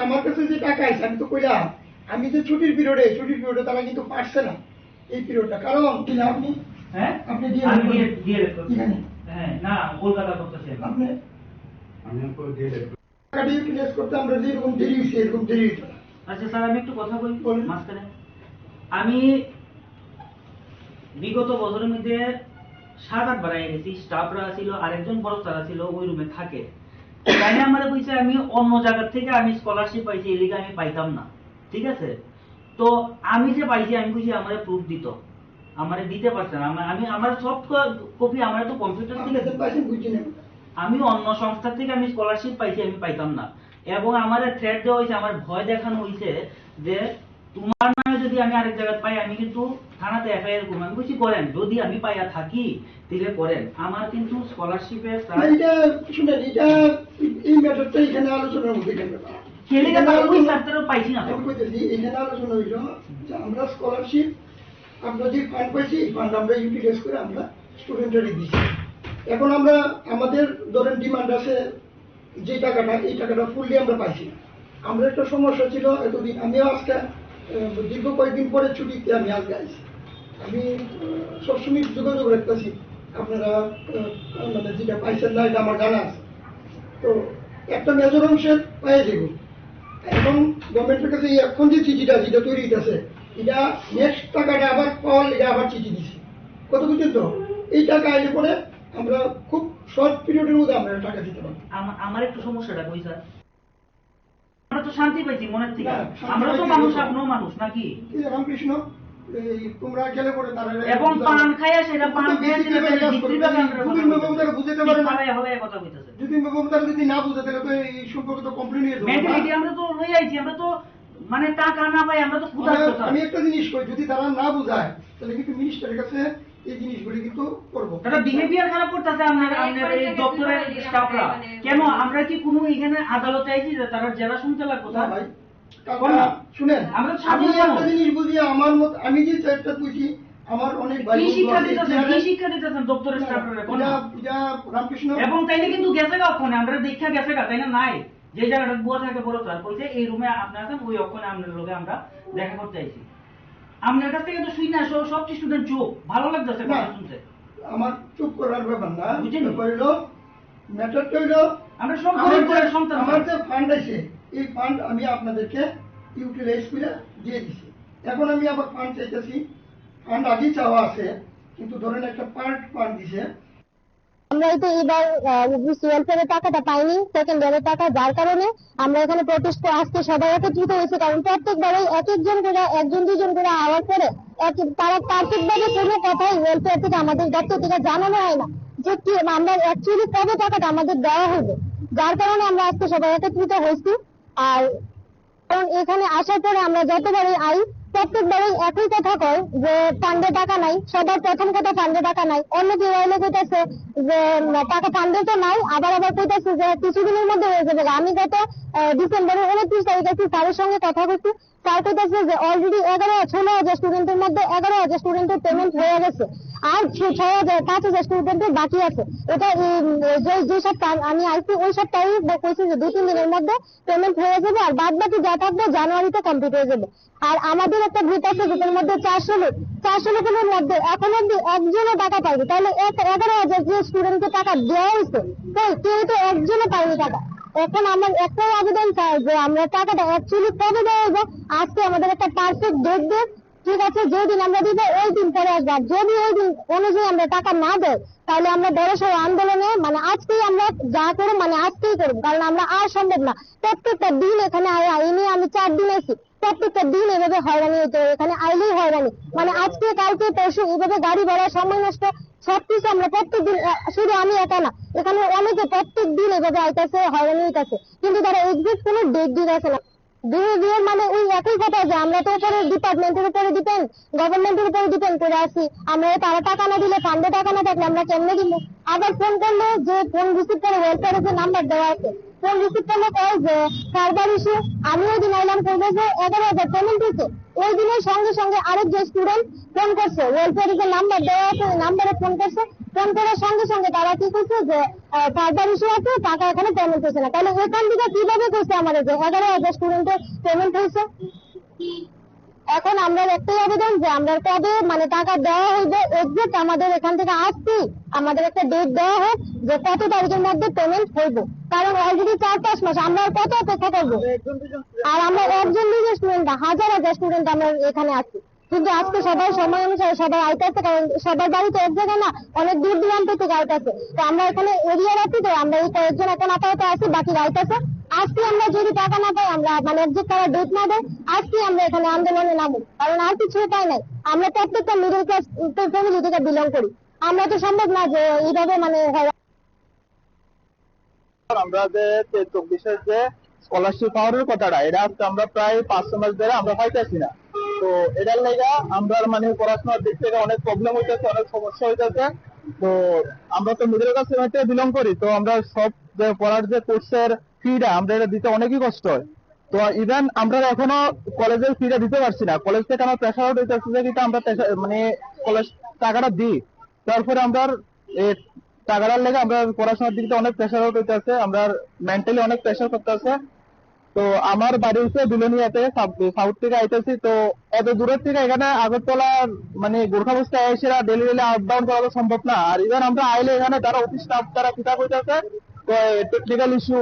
আমার কাছে যে টাকা আছে আমি তো কইলাম আমি যে ছুটির পিরিয়ডে তারা কিন্তু পারছে না এই পিরিয়ডটা, কারণ আপনি হ্যাঁ আপনি দিয়ে হ্যাঁ না কলকাতা করতেছি আপনি আমি দিয়ে টাকা দিয়ে ক্লিয়ার করতে আমরা যেরকম দেরি হয়েছে এরকম দেরি হইতো না। আচ্ছা স্যার আমি একটু কথা বলি মাঝখানে। আমি বিগত বছরের মধ্যে 7-8 বার গেছি, স্টাফরা ছিল আরেকজন বড় তারা ছিল ওই রুমে থাকে, তাই না আমার বলছে আমি অন্য জায়গা থেকে আমি স্কলারশিপ পাইছি এই লিগে আমি পাইতাম না, ঠিক আছে? তো আমি যে পাইছি আমি বুঝি আমার প্রুফ দিত, আমারে দিতে পারছে না, আমি আমার সফট কপি আমার তো কম্পিউটার থেকে আমি অন্য সংস্থা থেকে আমি স্কলারশিপ পাইছি আমি পাইতাম না, এবং আমার থ্রেট দেওয়া হয়েছে, আমার ভয় দেখানো হয়েছে যে তোমার নামে যদি আমি আরেক জায়গায় পাই আমি কিন্তু থানাতে এফআইআর করবো। আমি বলছি করেন, যদি আমি পাইয়া থাকি তাহলে করেন, আমার কিন্তু স্কলারশিপের এটা শুনেন এটা এই ম্যাটারটা এখানে আলোচনার মধ্যে কেন খেলে গেছে ওই স্যারটারও পাইছি না। আমি কইতেছি এখানে আলোচনা হইল যে আমরা স্কলারশিপ আমরা যে ফান্ড পাইছি এই ফান্ড আমরা ইউটিলাইজ করে আমরা স্টুডেন্টদের দিছি। এখন আমরা আমাদের ধরেন ডিমান্ড আছে যে টাকাটা এই টাকাটা ফুললি আমরা পাইছি না। আমরা একটা সমস্যা ছিল এতদিন, আমিও আজকে দীর্ঘ কয়েকদিন পরে ছুটিতে আমি আজকে আইছি। আমি সবসময় যোগাযোগ রাখতেছি আপনারা মানে যেটা পাইছেন না এটা আমার জানা আছে, তো একটা মেজর অংশের পাই যাব। এখন গভর্নমেন্টের কাছে এখন যে চিঠিটা যেটা তৈরি হইতেছে এটা নেক্সট টাকাটা আবার পাওয়ার লেগে আবার চিঠি দিছি কত পর্যন্ত এই টাকা আইলে পরে আমরা খুব শর্ট পিরিয়ডের মধ্যে আমরা টাকা দিতে পারবো। আমার একটু সমস্যাটা কই স্যার, আমরা তো শান্তি পাইছি মনের থেকে, আমরা তো মানুষ আপনিও মানুষ নাকি? রামকৃষ্ণ তোমরা গেলে পরে তারা এবং পান খাইয়া সেটা পান খেয়ে সেটা বুঝতে পারে না হবে কথা কইতাছে। যদি যদি না বুঝে তাহলে তো এই সম্পর্কে তো কমপ্লেন হয়ে যাবে। মেন্টালিটি আমরা তো লই আইছি, আমরা তো মানে টাকা না পাই আমরা তো ক্ষুধার্ত। আমি একটা জিনিস কই, যদি তারা না বুঝায় তাহলে কিন্তু মিনিস্টারের কাছে এই জিনিসগুলি কিন্তু করব। তারা বিহেভিয়ার খারাপ করতেছে আপনার এই দপ্তরের স্টাফরা। কেন আমরা কি কোনো এখানে আদালতে আইছি যে তারা জেলা শুনতে লাগবে? না ভাই শুনেন, আমি একটা জিনিস বুঝি আমার মত আমি যে চারটা বুঝি আমার অনেক ভাই কি শিক্ষা দিতেছেন দপ্তরের স্টাফরা কোন এটা রামকৃষ্ণ, এবং তাইলে কিন্তু গেছে গা ফোনে আমরা দেখা গেছে গা, তাই না? নাই যে জায়গাটা বুয়া থাকে বড় স্যার কইছে এই রুমে আপনি আছেন, ওই অক্ষণে আপনার লগে আমরা দেখা করতে আইছি। আপনার কাছ থেকে তো শুই না সব স্টুডেন্ট চুপ, ভালো লাগতেছে কথা শুনতে। আমার চুপ করার ব্যাপার না, কইল ম্যাটারটা হইল আমরা সব গরিব সন্তান, আমার যে ফান্ড আছে এই ফান্ড আমি আপনাদেরকে ইউটিলাইজ করে দিয়ে দিছি। এখন আমি আবার ফান্ড চাইতেছি, ফান্ড আগেই চাওয়া আছে কিন্তু ধরেন একটা পার্ট ফান্ড দিছে। আমরা তো এবার ওয়েলফেয়ারের টাকাটা পাইনি, সেকেন্ড ইয়ারের টাকা, যার কারণে আমরা এখানে প্রোটেস্ট করে আজকে সবাই একত্রিত হয়েছে। কারণ প্রত্যেকবারে এক একজন করে একজন দুজন করে আওয়াজ করে তারা তার্কিকভাবে কোনো কথাই ওয়েলফেয়ার থেকে আমাদের দপ্তর থেকে জানানো হয় না যে কি আমরা অ্যাকচুয়ালি কবে টাকাটা আমাদের দেওয়া হবে, যার কারণে আমরা আজকে সবাই একত্রিত হয়েছি। আর কারণ এখানে আসার পরে আমরা যতবারই আই প্রত্যেকবারই একই কথা কয় যে ফান্ডে টাকা নাই, সবার প্রথম কথা ফান্ডে টাকা নাই। অন্য কেউ আইলে কইতেছে যে টাকা ফান্ডে তো নাই, আবার কইতেছে যে কিছুদিনের মধ্যে হয়ে যাবে। আমি গত ডিসেম্বরের 29 তারিখে স্যারের সঙ্গে কথা বলছি, স্যার কইতেছে যে অলরেডি 16,000 স্টুডেন্টের মধ্যে 11,000 স্টুডেন্টের পেমেন্ট হয়ে গেছে, আর 5,000 স্টুডেন্টের বাকি আছে। এটা যে সপ্তাহ আমি আইসি ওই সপ্তাহে কইছে যে 2-3 দিনের মধ্যে পেমেন্ট হয়ে যাবে, আর বাদ বাকি যা থাকবে জানুয়ারিতে কমপ্লিট হয়ে যাবে। আর আমাদের একটা গ্রুপ আছে যেটার মধ্যে 400 লোকের মধ্যে এখন অব্দি একজনও টাকা পাইনি। তাহলে 11,000 যে স্টুডেন্টকে টাকা দেওয়া হয়েছে কেউ তো একজনও পাইনি টাকা। এখন আমার একটাই আবেদন চাই যে আমরা টাকাটা অ্যাকচুয়ালি কবে দেওয়া হবে, আজকে আমাদের একটা পারফেক্ট ডেট দেয়, ঠিক আছে? যেদিন আমরা দিব ওই দিন পরে আসবো। যদি ওই দিন অনুযায়ী আমরা টাকা না দেয় তাহলে আমরা বড়সড় আন্দোলনে মানে আজকেই আমরা যা করবো মানে আজকেই করবো, কারণ আমরা আর সম্ভব না। প্রত্যেকটা দিন এখানে আইনি আমি 4 দিন আছি, প্রত্যেকটা দিন এভাবে হয়রানি হতো, এখানে আইলেই হয়রানি, মানে আজকে কালকে পরশু এভাবে গাড়ি ভাড়া সময় নষ্ট সবকিছু আমরা প্রত্যেকদিন, শুধু আমি একা না এখানে অনেকে প্রত্যেক দিন এভাবে আইতেছে হয়রানি হইতেছে, কিন্তু তারা এক্সাক্ট কোনো ডেট দিতেছে না। বিহেভিয়ার মানে ওই একই কথা যে আমরা তো উপরে ডিপার্টমেন্টের উপরে ডিপেন্ড, গভর্নমেন্টের উপরে ডিপেন্ড করে আছি। আমরা তারা টাকা না দিলে ফান্ডে টাকা না থাকলে আমরা কেমনে দিব? আবার ফোন করলে যে ফোন রিসিভ করে ওয়েলফেয়ারের যে নাম্বার দেওয়া আছে ফোন রিসিভ করলে কয় যে সার্ভার ইস্যু। আমি ওই দিন আইলাম করবো যে 11,000 পেমেন্ট হয়েছে, ওই দিনের সঙ্গে সঙ্গে আরেক যে স্টুডেন্ট ফোন করছে ওয়েলফেয়ারের যে নাম্বার দেওয়া আছে ওই নাম্বারে ফোন করছে, ফোন করার সঙ্গে সঙ্গে তারা কি করছে যে সার্ভার ইস্যু আছে, টাকা এখানে পেমেন্ট হচ্ছে না। তাহলে এখান থেকে কিভাবে করছে আমাদের যে 11,000 স্টুডেন্টের পেমেন্ট হয়েছে? এখন আমরা একটাই আবেদন যে আমরা কবে মানে টাকা দেওয়া হইবে, এক্সাক্ট আমাদের এখান থেকে আসছি আমাদের একটা ডেট দেওয়া হোক যে কত তারিখের মধ্যে পেমেন্ট হইব। কারণ অলরেডি 4-5 মাস আমরা আর কত অপেক্ষা করবো? আর আমরা একজন দুজন স্টুডেন্ট না, হাজার হাজার স্টুডেন্ট আমরা এখানে আছি, কিন্তু আজকে সবাই সময় অনুসারে সবাই আইতেছে, কারণ সবার বাড়ি তো এক জায়গায় না, অনেক দূর দূরান্ত থেকে আইতেছে। তো আমরা এখানে এরিয়া আছি, তো আমরা এই কয়েকজন এখন আপাতত আছি, বাকি আইতেছে। আজকে আমরা যদি টাকা না পাই, আমরা মানে যে তারা ডেট না দেয়, আজকে আমরা এখানে আন্দোলনে নামবো, কারণ আর কিছু উপায় নাই। আমরা প্রত্যেকটা মিডল ক্লাস ফ্যামিলি থেকে বিলং করি, আমরা তো সম্ভব না যে এইভাবে মানে আমরা যে 24-এর যে স্কলারশিপ পাওয়ার কথাটা, এটা আজকে আমরা প্রায় 500 মাস ধরে আমরা পাইতেছি না। তো এটার লেগা আমরা মানে পড়াশোনার দিক থেকে অনেক প্রবলেম হইতেছে, অনেক সমস্যা হইতেছে। তো আমরা তো মিডল ক্লাস ফ্যামিলিতে বিলং করি, তো আমরা সব যে পড়ার যে কোর্সের ফিটা আমরা এটা দিতে অনেকই কষ্ট হয়। তো ইভেন আমরা এখনো কলেজের ফিটা দিতে পারছি না, কলেজ থেকে আমার প্রেশার আউট হইতেছে যে কিন্তু আমরা মানে কলেজ টাকাটা দিই, তারপরে আমরা টাকাটার লেগে আমরা পড়াশোনার দিকে অনেক প্রেশার আউট হইতেছে, আমরা মেন্টালি অনেক প্রেশার করতেছে। তো আমার বাড়ি হচ্ছে বিলোনিয়াতে, সাউথ থেকে আইতেছি। তো এত দূরের থেকে এখানে আগরতলা মানে গোর্খাবস্থায় এসে ডেলি ডেলি আপ ডাউন করা তো সম্ভব না। আর ইভেন আমরা আইলে এখানে তারা অফিস স্টাফ তারা কিতা কইতাছে টেকনিক্যাল ইস্যু,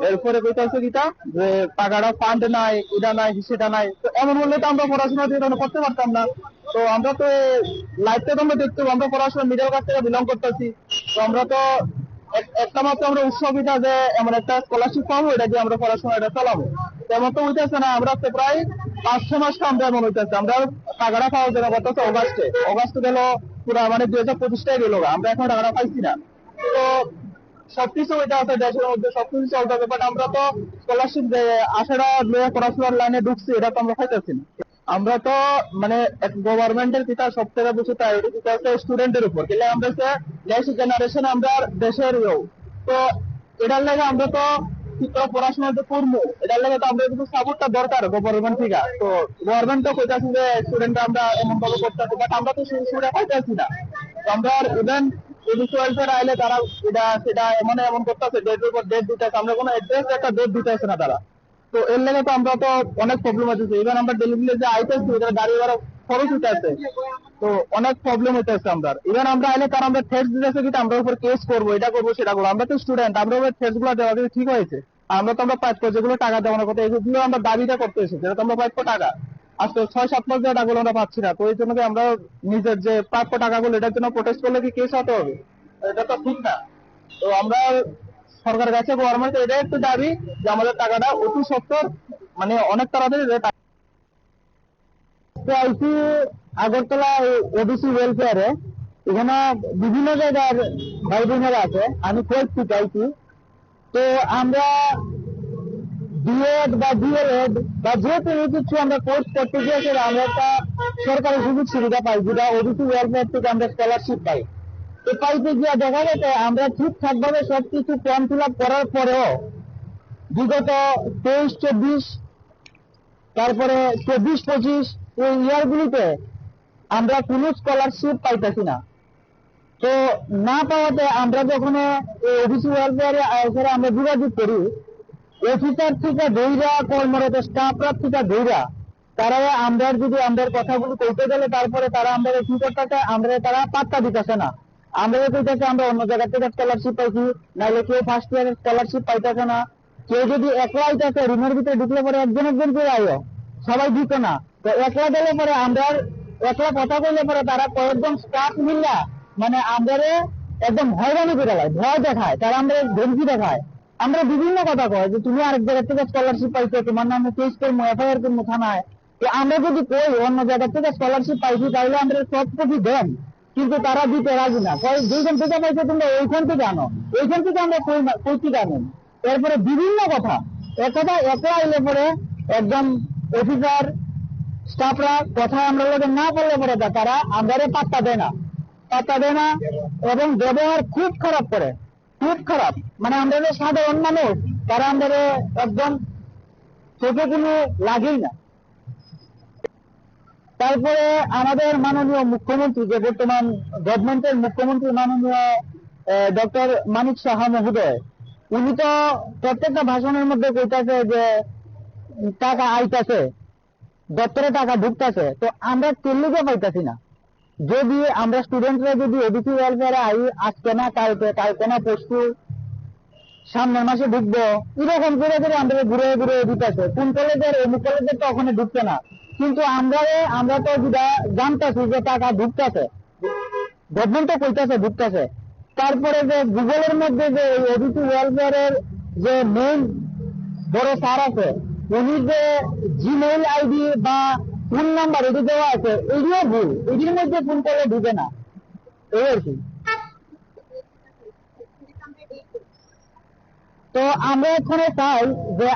এরপরে কইতাছে কিতা যে টাকাটা ফান্ড নাই, এটা নাই, সেটা নাই। তো এমন হলে তো আমরা পড়াশোনা দিয়ে করতে পারতাম না। তো আমরা তো লাইফটা তো আমরা দেখতে আমরা পড়াশোনা মিডল ক্লাস থেকে বিলং করতেছি। তো আমরা তো একটা মাত্র আমরা উৎসবিতা যে এমন একটা স্কলারশিপ পাবো, এটা দিয়ে আমরা পড়াশোনা এটা চালাবো, তেমন তো হইতেছে না। আমরা তো প্রায় 500 মাস আমরা এমন হইতেছে, আমরা টাকাটা পাওয়ার জন্য করতেছে অগাস্ট গেল পুরা মানে 2025টাই গেল, আমরা এখন টাকাটা পাইছি না। তো সবকিছু এটা আছে দেশের মধ্যে, সবকিছু চলতে হবে, বাট আমরা তো স্কলারশিপ যে আশাটা নিয়ে পড়াশোনার লাইনে ঢুকছি, এটা তো আমরা পাইতেছি না। আমরা তো মানে গভর্নমেন্টের পিতা সব থেকে বেশি প্রায়োরিটি দিতে হচ্ছে স্টুডেন্টের উপর, কিন্তু আমরা নেক্সট জেনারেশন আমরা দেশের তো এটার লাগে আমরা তো পড়াশোনা যে করবো, এটার লাগে তো আমরা কিন্তু সাপোর্টটা দরকার গভর্নমেন্ট থেকে। তো গভর্নমেন্ট তো কইতাছি যে স্টুডেন্ট আমরা এমন ভাবে করতেছি, বাট আমরা তো সেই সুবিধা পাইতেছি না। তো আমরা ইভেন আইলে তারা এটা সেটা এমন করতেছে, ডেটের উপর ডেট দিতেছে, আমরা কোনো অ্যাড্রেস একটা ডেট দিতেছে না তারা। তো এর লেগে তো আমরা তো অনেক প্রবলেম হচ্ছে। ইভেন আমরা ডেলিভারি যে আইতেছি ওদের গাড়ি ভাড়া খরচ হইতে আছে, তো অনেক প্রবলেম হইতেছে আমরা। ইভেন আমরা আইলে তার আমরা থ্রেটস দিতেছে কিন্তু আমরা উপর কেস করবো, এটা করবো সেটা করবো। আমরা তো স্টুডেন্ট, আমরা ওই থ্রেটস গুলো দেওয়া ঠিক হয়েছে। আমরা তো আমরা প্রাপ্য যেগুলো টাকা দেওয়ার কথা, এগুলো আমরা দাবিটা করতে এসেছি, যেটা তো আমরা প্রাপ্য টাকা আজকে 6-7 মাস ধরে টাকাগুলো আমরা পাচ্ছি না। তো এই জন্য আমরা নিজের যে প্রাপ্য টাকাগুলো এটার জন্য প্রোটেস্ট করলে কি কেস হতে হবে? এটা তো ঠিক না। তো আমরা সরকারের কাছে গভর্নমেন্ট এটা একটু দাবি যে আমাদের টাকাটা অতি সত্তর মানে অনেক তাড়াতাড়ি আইসি আগরতলা ওবিসি ওয়েলফেয়ারে, এখানে বিভিন্ন জায়গার ভাই বোনেরা আছে, আমি কয়েকটি চাইছি। তো আমরা বিএড বা ডিএলএড বা যে কোনো কিছু আমরা কোর্স করতে গিয়েছি, আমরা একটা সরকারি সুযোগ সুবিধা পাই, যেটা ওবিসি ওয়েলফেয়ার থেকে আমরা স্কলারশিপ পাই। তো পাইতে গিয়ে দেখা গেছে আমরা ঠিকঠাক ভাবে সবকিছু ফর্ম ফিল আপ করার পরেও বিগত 23-24 তারপরে 24-25 এই ইয়ারগুলিতে আমরা কোনো স্কলারশিপ পাইতেছি না। তো না পাওয়াতে আমরা যখন ওবিসি ওয়েলফেয়ারে আমরা যোগাযোগ করি, অফিসার থেকে ধৈরা কর্মরত স্টাফরা থেকে ধৈরা তারা আমরা যদি আমাদের কথাগুলো কইতে গেলে তারপরে তারা আমাদের কি করতেছে, আমরা তারা পাত্তা দিতেছে না। আমরা কইতেছে আমরা অন্য জায়গা থেকে স্কলারশিপ পাইছি, নাহলে কেউ ফার্স্ট ইয়ারের স্কলারশিপ পাইতেছে না। কেউ যদি একলা আইতেছে রুমের ভিতরে ঢুকলে পরে একজন করে আয়ো, সবাই দিত না। তো একলা গেলে পরে আমরা একলা কথা বললে পরে তারা কয়েকজন স্টাফ মিললা মানে আমাদের একদম হয়রানি করে দেয়, ভয় দেখায়, তারা আমাদের ধমকি দেখায়। আমরা বিভিন্ন কথা কয় যে তুমি আরেক জায়গা থেকে স্কলারশিপ পাইছো, তোমার নামে কেস করবো, এফআইআর করবো থানায়। তো আমরা যদি কই অন্য জায়গা থেকে স্কলারশিপ পাইছি তাহলে আমাদের সফট কপি দেন, কিন্তু তারা দিতে রাজি না। যেখান থেকে পাইছো তোমরা ওইখান থেকে আনো, ওইখান থেকে আমরা কইতে জানেন। এরপরে বিভিন্ন কথা একথা একলা আইলে পরে একদম অফিসার স্টাফরা কথা আমরা লোকে না বললে পরে তারা আমাদের পাত্তা দেয় না এবং ব্যবহার খুব খারাপ করে, খুব খারাপ। মানে আমাদের সাধারণ মানুষ তারা আমাদের একদম চোখে কোনো লাগেই না। তারপরে আমাদের মাননীয় মুখ্যমন্ত্রী, যে বর্তমান গভর্নমেন্টের মুখ্যমন্ত্রী মাননীয় ডক্টর মানিক সাহা মহোদয়, উনি তো প্রত্যেকটা ভাষণের মধ্যে কইতাছে যে টাকা আইতাছে, দপ্তরে টাকা ঢুকতেছে, তো আমরা কেল্লিকে পাইতাছি না। যদি আমরা স্টুডেন্টরা যদি ওবিসি ওয়েলফেয়ারে আই, আজকে না কালকে না পরশু, সামনের মাসে ঢুকবো, এরকম করে করে আমরা ঘুরে ঘুরে দিতেছে। কোন কলেজের অমুক কলেজের তো ওখানে ঢুকছে না, কিন্তু আমরা তো যেটা জানতেছি যে টাকা ঢুকতেছে, গভর্নমেন্ট তো কইতাছে ঢুকতেছে। তারপরে যে গুগলের মধ্যে যে ওবিসি ওয়েলফেয়ারের যে মেইন বড় স্যার আছে, উনি যে জিমেইল আইডি বা ফোন নাম্বার এটি দেওয়া আছে, এটিও ভুল, এটির মধ্যে ফোন করলে ঢুকে না, এই আর কি। তো আমরা এখানে চাই যে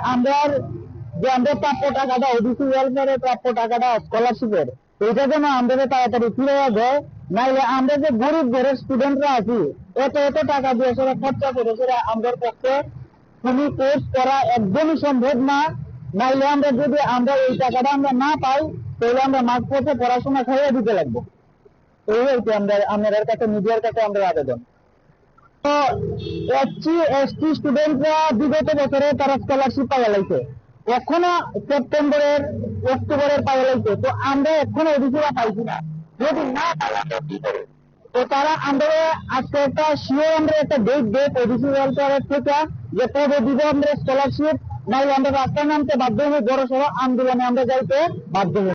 আমরা প্রাপ্য টাকাটা, ওবিসি ওয়েলফেয়ারের প্রাপ্য টাকাটা স্কলারশিপের, এটা যেন আমাদের তাড়াতাড়ি ফিরে যায়। নাইলে আমরা যে গরিব ঘরের স্টুডেন্টরা আছি, এত টাকা দিয়ে সেটা খরচা করে সেটা আমাদের পক্ষে কোনো কোর্স করা একদমই সম্ভব না। নাইলে আমরা এই টাকাটা আমরা না পাই, তাহলে আমরা মাঝ পথে পড়াশোনা খাইয়ে দিতে লাগবো। এই হচ্ছে আপনাদের কাছে, মিডিয়ার কাছে আমরা আবেদন। তো SC/ST স্টুডেন্টরা বিগত বছরে তারা স্কলারশিপ পাওয়া লাইছে, এখনো সেপ্টেম্বরের অক্টোবরের পাওয়া লাইছে, তো আমরা এখনো ওবিসিরা পাইছি না। যদি না পাই আমরা কি করব? তো তারা আমরা আজকে একটা শিওর আমরা একটা ডেট ওবিসি ওয়েলফেয়ারের থেকে যে কবে দিব আমরা স্কলারশিপ, নাইলে আমরা রাস্তায় নামতে বাধ্য হয়ে বড় সড়ো আন্দোলনে আমরা যাইতে বাধ্য হই।